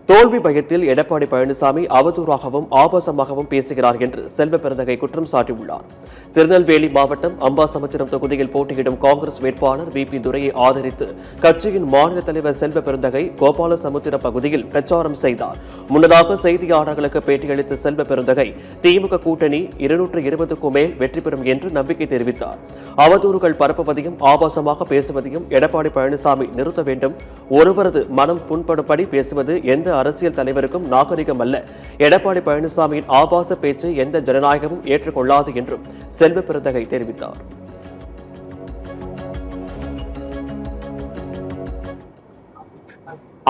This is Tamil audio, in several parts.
தோல்வி பயத்தில் எடப்பாடி பழனிசாமி அவதூறாகவும் ஆபாசமாகவும் பேசுகிறார் என்று செல்வ பெருந்தகை குற்றம் சாட்டியுள்ளார். திருநெல்வேலி மாவட்டம் அம்பாசமுத்திரம் தொகுதியில் போட்டியிடும் காங்கிரஸ் வேட்பாளர் வி.பி. துரையை ஆதரித்து கட்சியின் மாநில தலைவர் செல்வ பெருந்தகை கோபாலசமுத்திரம் பகுதியில் பிரச்சாரம் செய்தார். முன்னதாக செய்தியாளர்களுக்கு பேட்டியளித்த செல்வ பெருந்தகை திமுக கூட்டணி 220க்கும் மேல் வெற்றி பெறும் என்று நம்பிக்கை தெரிவித்தார். அவதூறுகள் பரப்புவதையும் ஆபாசமாக பேசுவதையும் எடப்பாடி பழனிசாமி நிறுத்த வேண்டும். ஒருவரது மனம் புண்படும்படி பேசுவது எந்த அரசியல் தலைவருக்கும் நாகரிகம் அல்ல. எடப்பாடி பழனிசாமியின் ஆபாச பேச்சு எந்த ஜனநாயகமும் ஏற்றுக்கொள்ளாது என்றும் செல்வ பெருந்தகை தெரிவித்தார்.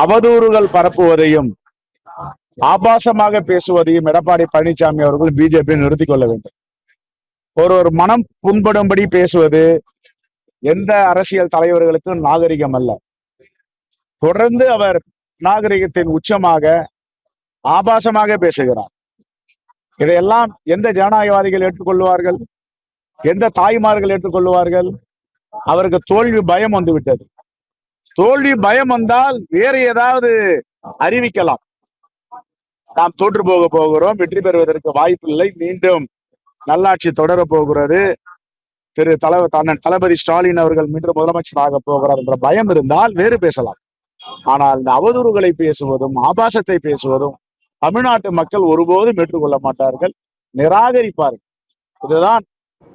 அவதூறுகள் பரப்புவதையும் ஆபாசமாக பேசுவதையும் எடப்பாடி பழனிசாமி அவர்கள் பிஜேபி நிறுத்திக் கொள்ள வேண்டும். ஒரு மனம் புண்படும்படி பேசுவது எந்த அரசியல் தலைவர்களுக்கும் நாகரிகம் அல்ல. தொடர்ந்து அவர் நாகரிகத்தின் உச்சமாக ஆபாசமாக பேசுகிறார். இதையெல்லாம் எந்த ஜனநாயகவாதிகள் ஏற்றுக்கொள்வார்கள்? எந்த தாய்மார்கள் ஏற்றுக்கொள்வார்கள்? அவருக்கு தோல்வி பயம் வந்துவிட்டது. தோல்வி பயம் வந்தால் வேறு ஏதாவது அறிவிக்கலாம். நாம் தோற்று போக போகிறோம், வெற்றி பெறுவதற்கு வாய்ப்பில்லை, மீண்டும் நல்லாட்சி தொடர போகிறது, தளபதி ஸ்டாலின் அவர்கள் மீண்டும் முதலமைச்சராக போகிறார் என்ற பயம் இருந்தால் வேறு பேசலாம். ஆனால் இந்த அவதூறுகளை பேசுவதும் ஆபாசத்தை பேசுவதும் தமிழ்நாட்டு மக்கள் ஒருபோதும் ஏற்றுக்கொள்ள மாட்டார்கள், நிராகரிப்பார்கள். இதுதான்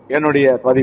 என்னுடைய பதிவு.